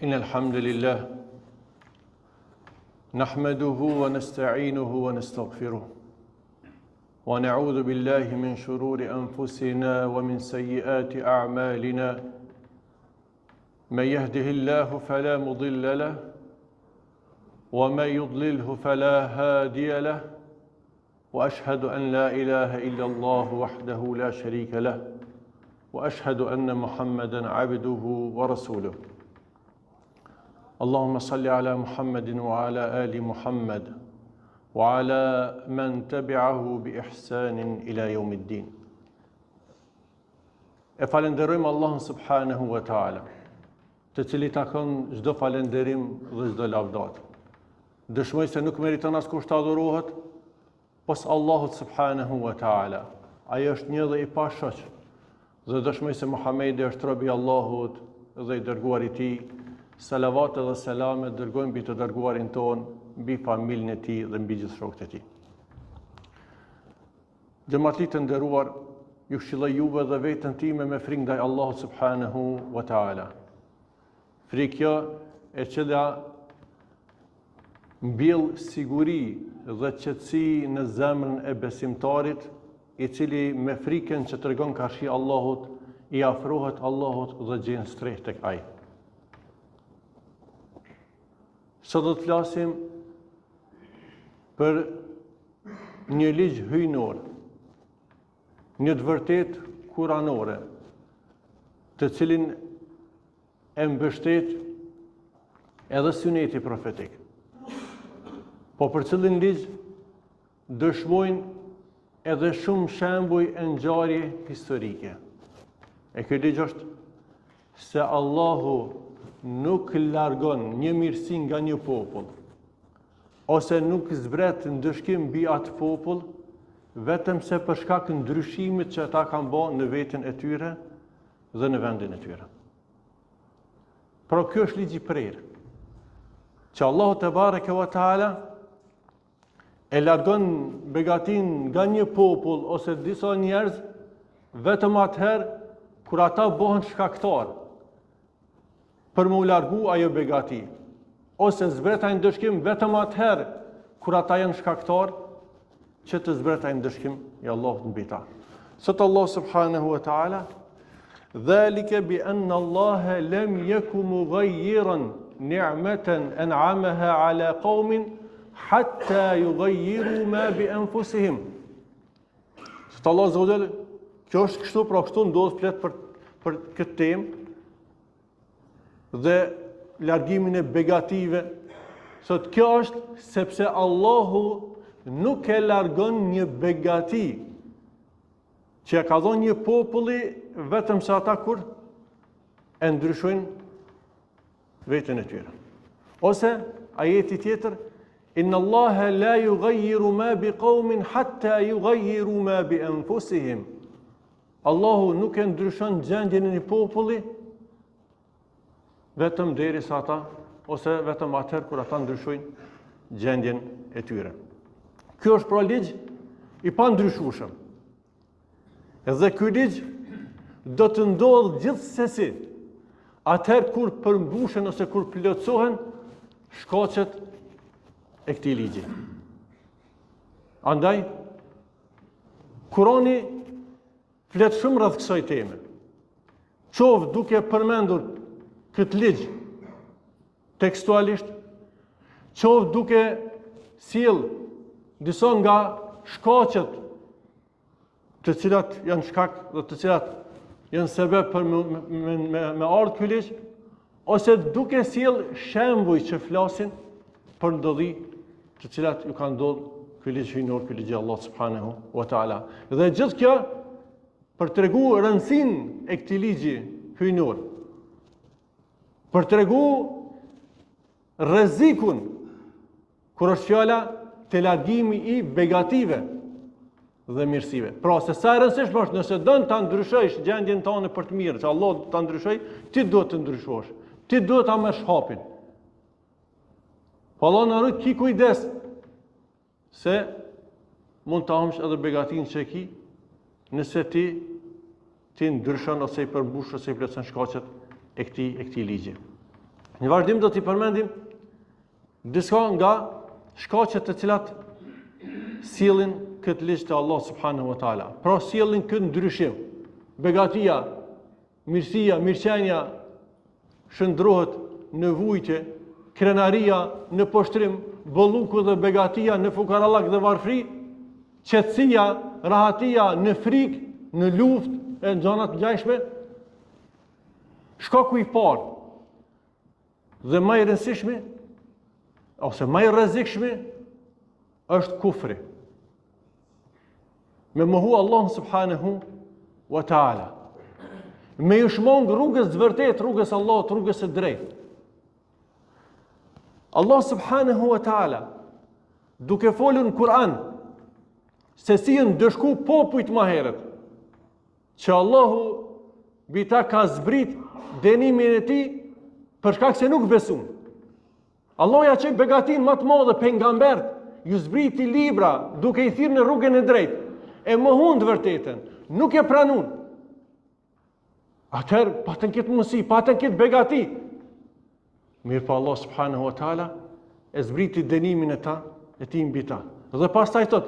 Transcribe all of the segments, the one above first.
إن الحمد لله نحمده ونستعينه ونستغفره ونعوذ بالله من شرور أنفسنا ومن سيئات أعمالنا من يهده الله فلا مضل له ومن يضلله فلا هادي له وأشهد أن لا إله إلا الله وحده لا شريك له وأشهد أن محمدا عبده ورسوله اللهم صل على محمد وعلى آل محمد وعلى من تبعه بإحسان إلى يوم الدين. E falenderojmë Allahun subhanahu wa ta'ala, të cili takon çdo falenderim dhe çdo lavdat. Dëshmoj se nuk meriton askush të adhurohet pos Allahut subhanahu wa ta'ala. Ai është një dhe i pashoq. Dhe dëshmoj se Muhamedi është robi i Allahut dhe i dërguari i tij. Salavat dhe selame dërgojmë mbi të dërguarin ton, mbi familjen e tij dhe mbi gjithë shokët e tij. Xhamatli të nderuar, ju këshilloj juve dhe veten time me frikë ndaj Allahut subhanahu wa ta'ala. Frikë e cila mbjell siguri dhe qetësi në zemrën e besimtarit, i cili me frikën që tregon karshi Allahut, i afrohet Allahut dhe gjen strehtë tek ai. Sot do të flasim për një ligj hyjnor, një të vërtet kuranore, të cilin e mbështet edhe suneti profetik. Po për cilin ligj dëshmojnë edhe shumë shembuj e ngjarje historike. E ky ligj është se Allahu nuk largon një mirësi nga një popull, ose nuk zbret ndëshkim mbi atë popull, vetëm se për shkak të ndryshimit që ata kanë bërë në veten e tyre dhe në vendin e tyre. Pra kjo është ligji i prerë, që Allahu te bareke ve teala e largon begatin nga një popull ose disa njerëz vetëm atëherë kur ata bëhen shkaktar për më largu ajo begati, ose zbretajnë ndëshkim vetëm atëherë kur ata janë shkaktar që të zbretajnë ndëshkim i Allahut mbi ta. Sot Allah subhanahu wa ta'ala, dhalika bi anna Allah lam yaku mughayyiran ni'matan an'amaha ala qaumin hatta yughayyiru ma bi anfusihim. Sot Allah zotëll, kjo është kështu, pra kështu ndodh flet për këtë temë dhe largimin e begative. Sot kjo është sepse Allahu nuk e largon një begati që e ka dhënë një populli vetëm se ata kur e ndryshojnë veten e tyre. Ose ajeti tjetër, inna Allaha la yughayyiru ma biqaumin hatta yughayyiru ma bi anfusihim. Allahu nuk e ndryshon gjendjen e një populli vetëm derisa ata, ose vetëm atëherë kur ata ndryshojnë gjendjen e tyre. Ky është pra ligj i pandryshueshëm. Edhe ky ligj do të ndodhë gjithsesi atëherë kur përmbushen ose kur plotësohen shkaqet e këtij ligji. Andaj Kurani flet shumë rreth kësaj teme. Qoftë duke përmendur këtë ligj tekstualisht, qoftë duke sjell disa nga shkaqet të cilat janë shkak dhe të cilat janë sebeb për me ardhur ky ligj, ose duke sjell shembuj që flasin për ndodhi të cilat ju kanë ndodhur ky ligj hyjnor, ky ligj i Allah subhanahu wa ta'ala. Dhe gjithë kjo për tregu rëndësinë e këtij ligji hyjnor, për tregu rrezikun kur është fjala të largimi i begative dhe mirësive. Pra se sa e rëndësishme është nëse don ta ndryshosh gjendjen tënde për të mirë, që Allah ta ndryshoj, ti duhet të ndryshosh. Ti duhet ta mësh hapin. Po Allah na rrit ki kujdes se mund të hamsh edhe begatin që e ki, nëse ti ndryshon ose i përmbush ose i plotson shkaqet e këtij ligji. Në vazhdim do t'i përmendim disa nga shkaqet të cilat sjellin këtë ligj të Allah subhanahu wa taala. Pra sjellin këtë ndryshim. Begatia, mirësia, mirëqenia shndrohet në vujtje, krenaria në poshtrim, bolluku dhe begatia në fukarallak dhe varfri, qetësia, rahatia në frikë, në luftë e në gjëra të ngjashme. Shkaku i parë dhe më i rëndësishmi ose më i rrezikshmi është kufri. Me mohu Allah subhanahu wa taala. Me ju shmong rrugës të vërtet, rrugës Allahut, rrugës së drejtë. Allah subhanahu wa taala duke folur në Kur'an se si janë dëshku popujt më herët, që Allahu bita ka zbrit dënimin e tij për shkak se nuk besuan. Allah ja çoi begatin më të madhe pejgambert, ju zbriti libra duke i thirrë në rrugën e drejtë, e mohun të vërtetën, nuk e pranun. Atëherë patën këtë mundësi, patën këtë begati. Mirë pa Allah subhanahu wa taala e zbriti dënimin e tij mbi ta. Dhe pastaj thot: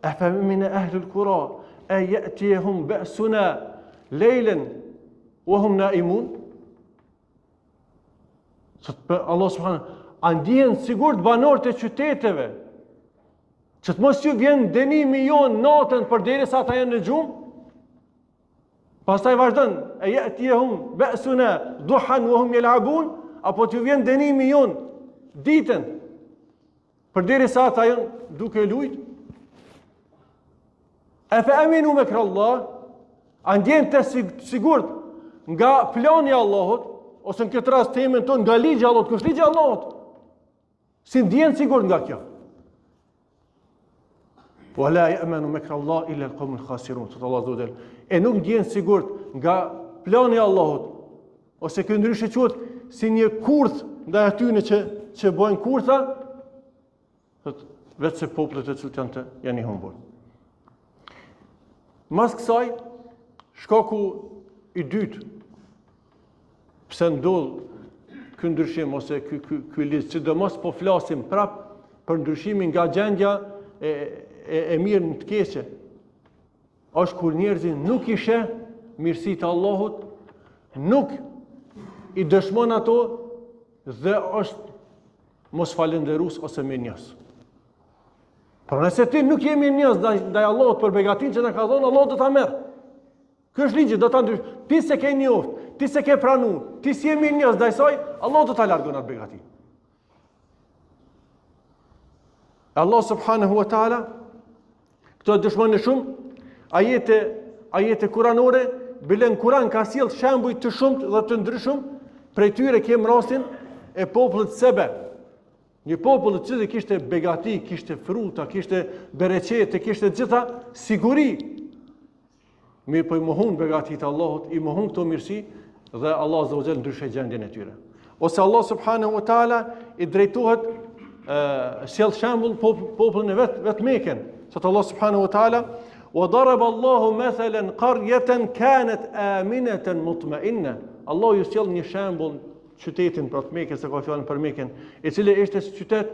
"Afa min ahli al-qura ay ya'tihum ba'suna laylan wa hum na'imun." Allah subhanahu a ndjen sigurt banorët e qyteteve që të mos ju vjen dënimi jon natën përderisa ata janë në gjumë? Pastaj vazhdon: "E ya'tihum ba'suna duhan wa hum yal'abun." Apo t'ju vjen dënimi jon ditën përderisa ata janë duke lujt? E fa aminu mekra Allah, a ndjen të sigurt nga plani Allahut, ose në këtë rast temën tonë nga ligji Allahut, kush ligji Allahut? Si ndjen sigurt nga kjo? Wala ya'manu makra Allah illa al-qawmul khasirun. Thot Allah azza wa jall. E nuk ndjen sigurt nga plani i Allahut, ose ky ndryshe quhet si një kurth ndaj atyre që bëjnë kurtha, thot vetë se popullet e cilët janë i humbur. Mas kësaj, shkaku i dytë pse ndodh ky ndryshim ose ky ligj, sidomos po flasim prap për ndryshimin nga gjendja e mirë në të keqe, është kur njerëzit nuk i sheh mirësitë e Allahut, nuk i dëshmon ato dhe është mos falënderues ose mirënjohës. Por nëse ti nuk je mirënjohës ndaj Allahut për begatin që na ka dhënë, Allah do ta merr. Ky është ligji, do ta ndrysh. Ti se ke njoft, ti se ke pranuar, ti si je mirënjohës ndaj saj, Allah do ta largon atë begatin. Allah subhanahu wa taala këto dëshmon shumë ajete kuranore, bile në Kuran ka sjell shembuj të shumtë dhe të ndryshëm. Prej tyre kem rastin e popullit Sebe. Një popull i cili kishte begati, kishte fruta, kishte bereqete, kishte gjitha siguri. Mirë po i mohun begatit Allahut, i mohun këto mirësi dhe Allah azza wa jall ndryshoi gjendjen e tyre. Ose Allah subhanahu wa taala i drejtohet sjell shembull popullin e vet Mekën. Sot Allah subhanahu wa taala وضرب الله مثلا قرية كانت آمنة مطمئنة. Allah ju sjell një shembull qytetin për Mekën, se ka fjalën për Mekën, i cili ishte qytet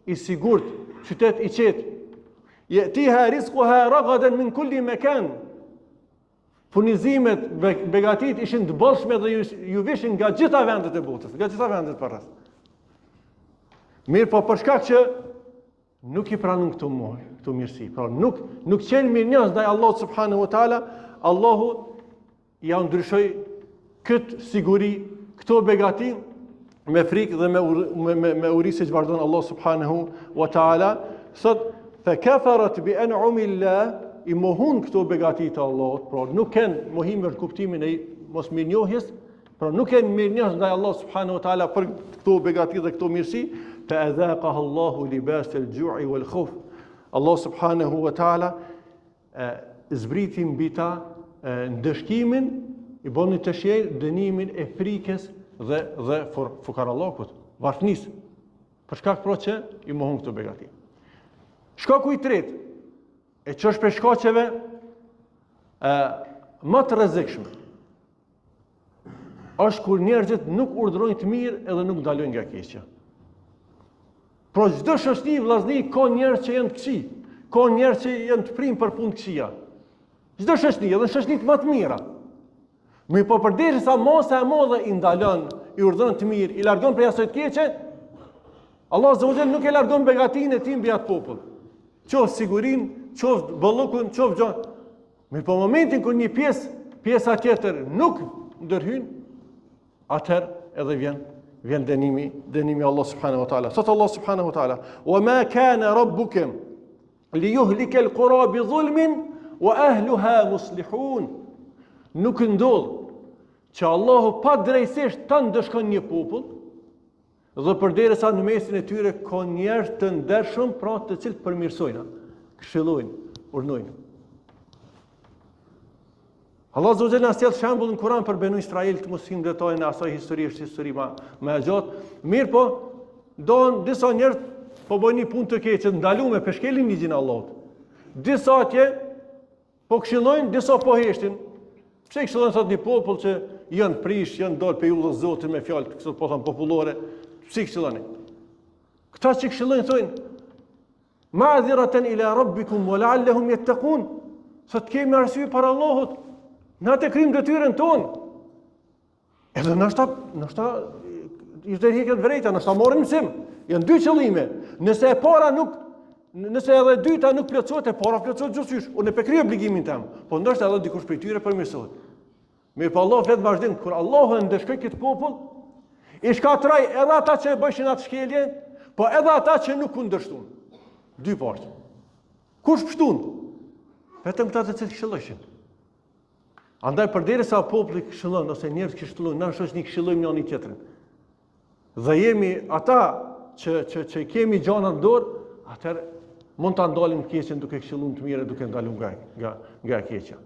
i sigurt, qytet i qetë. Yatiha rizquha ragadan min kulli makan. Furnizimet, begatit ishin të bollshme dhe ju vishin nga gjitha vendet e botës, nga gjitha vendet përreth. Mirë po për shkak që nuk i pranun këto mirësi, pra nuk qenë mirënjohës ndaj Allahut subhanahu wa taala, Allahu ja ndryshoi këtë siguri, këto begati me frikë dhe me uri që vazhdon Allah subhanahu wa taala. Sot fa kafarat bi an'amillah, i mohun këto begati të Allahut, pra nuk kanë mohim në kuptimin e mos mirënjohjes, pra nuk kanë mirënjohës ndaj Allah subhanahu wa taala për këto begati dhe këto mirësi. فأذاقها الله لباس الجوع والخوف. Allah subhanahu wa taala zbriti mbi ta ndëshkimin, i boni të shjel dënimin e frikës dhe fukarallakut, varfnis, për shkak pro që i mohon këto begati. Shkaku i tretë, e që është për shkaqeve më të rrezikshme, është kur njerëzit nuk urdhërojnë të mirë edhe nuk ndalojnë nga keqja. Por çdo shoqëri vllazni ka njerëz që janë të këqij, ka njerëz që janë të primë për punë të këqija. Çdo shoqëri, edhe shoqëritë më të mira. Mirë po përderisa masa e madhe i ndalon, i urdhëron të mirë, i largon prej asaj të keqe, Allah Azza wa Jalla nuk e largon begatinë e tij mbi atë popull. Qoftë sigurinë, qoftë bollukun, qoftë gjë. Mirë po momentin kur një pjesa tjetër nuk ndërhyn, atëherë edhe vjen dënimi Allah subhanahu wa taala. Sot Allah subhanahu wa taala: "Wa ma kana rabbuka liyuhlika al-qura bi dhulmin wa ahliha muslihun." Nuk ndodh që Allahu pa drejtësisht ta ndëshkon një popull dhe përderisa në mesin e tyre ka njerëz të ndershëm, pra të cilët përmirësojnë, këshillojnë, urnojnë. Allah Azza wa Jalla sjell shembull në Kur'an për Benu Israil, të mos i ndetojnë në asaj histori, është histori më e gjatë. Mirë po, disa njerëz po bojnë një punë të keqe, ndaluar me shkelin ligjin e Allahut. Disa atje po këshillojnë, disa po heshtin. Pse këshillojnë sot një popull që janë prish, janë dalë pe udhës Zotit me fjalë kështu po thon popullore? Pse këshilloni? Këta që këshillojnë thonë: "Ma'dhiratan ila rabbikum wa la'allahum yattaqun." Sot kemi arsye para Allahut. Na të krim detyrën tonë. Edhe nështë i të rjeket vrejta, nështë ta morën mësim. Janë dy qëllime. Nëse edhe e dyta nuk plotësohet, e para plotësohet gjithçysh. Unë e pekry obligimin tim, po ndoshta edhe dikush prej tyre përmirësohet. Mirë po Allah flet vazhdim, kur Allahu ndeshkoi këtë popull, i shkatroi edhe ata që e bëshin atë shkelje, po edhe ata që nuk kundërshtuan. Dy parë. Kush pështun? Vetëm këta të cilët këshillojnë. Andaj përderisa populli këshillon ose njerëz këshillojnë, na shoqni këshillojmë njëri tjetrin. Dhe jemi ata që kemi gjana në dorë, atëherë mund ta ndalim keqen duke këshilluar të mirë, duke ndaluar nga keqja.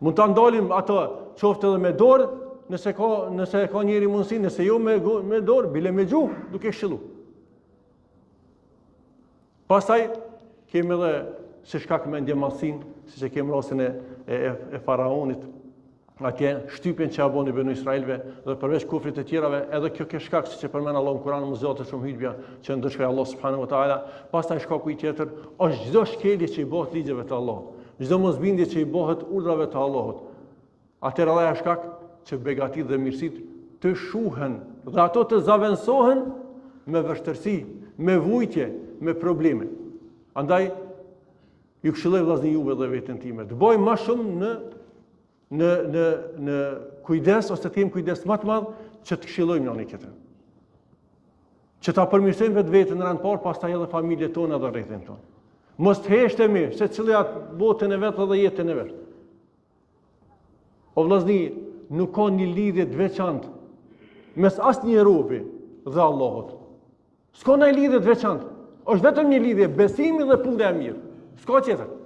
Mund ta ndalim ato qoftë edhe me dorë, nëse ka njëri mundësi, nëse jo me dorë, bile me gjuhë duke këshilluar. Pastaj kemi edhe si shkak me ndjemallësinë, siç e kemi rastin e faraonit. Atje shtypjen që aboni Benu Israilve dhe përveç kufrit të tjerave, edhe kjo ke shkak siç e përmend Allahu në Kur'an, mëzot shumë hutbja që ndëshkoi Allah subhanahu wa taala. Pastaj shkaku i tjetër është çdo shkelje që i bëhet ligjeve të Allahut, çdo mosbindje që i bëhet urdhrave të Allahut. Atëherë Allah është shkak që begatit dhe mirësit të shuhen dhe ato të zaventësohen me vështirësi, me vujtje, me probleme. Andaj ju këshilloj vllazni juve dhe veten time, të bëjmë më shumë në kujdes ose të kemi kujdes më të madh që të këshillojmë njëri tjetrin. Që ta përmirësojmë vetveten në rand parë, pastaj edhe familjet tona dhe rrethin tonë. Mos të heshtemi se cila botën e vet dhe jetën e vet. O vllazni, nuk ka një lidhje të veçantë mes asnjë robi dhe Allahut. S'ka një lidhje të veçantë. Është vetëm një lidhje besimi dhe puna e mirë. S'ka tjetër.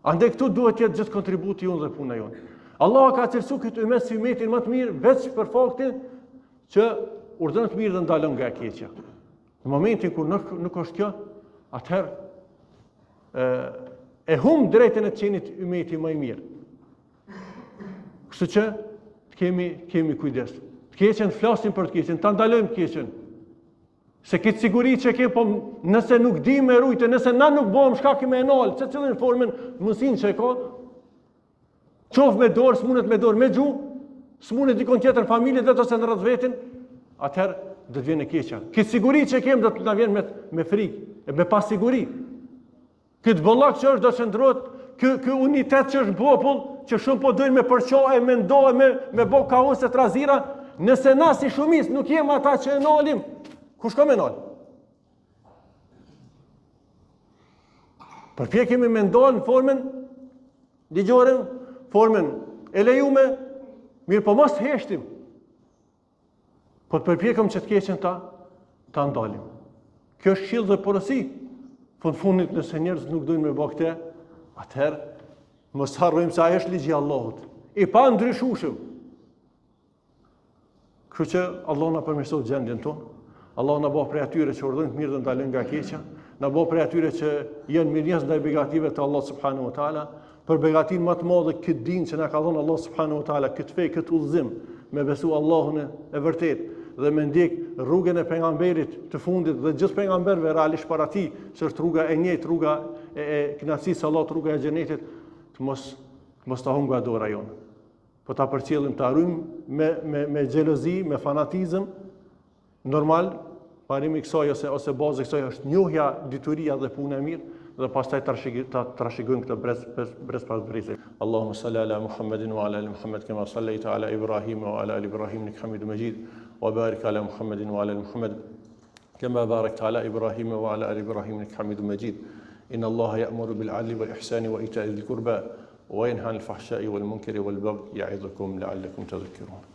Andaj këtu duhet jetë gjithë kontributi jonë dhe puna jonë. Allah ka cilësu këtë ummet si ummetin më të mirë, veç për faktin që urdhën të mirë dhe ndalon nga keqja. Në momentin kur nuk është kjo, atëherë e hum drejtën e të qenit ummeti më i mirë. Kështu që kemi kujdes. Të keqen flasim për të keqen, ta ndalojmë të keqen. Se këtë siguri që ke, po nëse nuk di me rujtë, nëse na nuk bëhem shkak me enal, se cilën formën mësin që e ka, qof me dorë, s'munet me dorë, me gjuhë, s'munet dikon tjetër familjet vetë ose në rreth vetin, atëherë do të vjen e keqja. Këtë siguri që kem do të na vjen me frikë, me pasiguri. Këtë bollak që është do të ndrohet, ky unitet që është popull, që shumë po dojnë me përqohe, me ndohe, me bo kaose trazira, nëse na si shumis nuk jem ata që e nalim, kush ka me nal? Përpjekemi me ndalë në formën ligjore, formën e lejume, mirë po mos të heshtim. Po të përpjekëm që të keqen ta ndalim. Kjo është këshill dhe porosi. Fundit nëse njerëz nuk dojnë me bë këtë, atëherë mos harrojmë se ai është ligji i Allahut, i pa ndryshueshëm. Kështu që Allah na përmirësoj gjendjen tonë. Allah na bëj prej atyre që urdhëron të mirë dhe ndalojnë nga keqja, na bëj prej atyre që janë mirënjohës ndaj begative të Allah subhanahu wa taala, për begatin më të madhe këtë dinë që na ka dhënë Allah subhanahu wa taala, këtë fe, këtë udhëzim, me besu Allahun e vërtet dhe me ndjek rrugën e pejgamberit të fundit dhe gjithë pejgamberëve realisht para tij, që është rruga e njëjtë, rruga e kënaqësisë së Allahut, rruga e xhenetit, të mos ta humbë nga dora jonë. Po ta përcjellim, ta arrym me xhelozi, me fanatizëm, normal, parimi i kësaj ose baza e kësaj është njohja, dituria dhe puna e mirë, dhe pastaj ta trashëgojmë këtë brez pas brezi. Allahumma salli ala Muhammedin wa ala ali Muhammed kama sallaita ala Ibrahim wa ala ali Ibrahim innaka Hamidum Majid wa barik ala Muhammedin wa ala ali Muhammed kama barakta ala Ibrahim wa ala ali Ibrahim innaka Hamidum Majid. Inna Allaha ya'muru bil 'adli wal ihsani wa ita'i dhil qurba wa yanha 'anil fahsha'i wal munkari wal baghi ya'idhukum la'allakum tadhakkarun.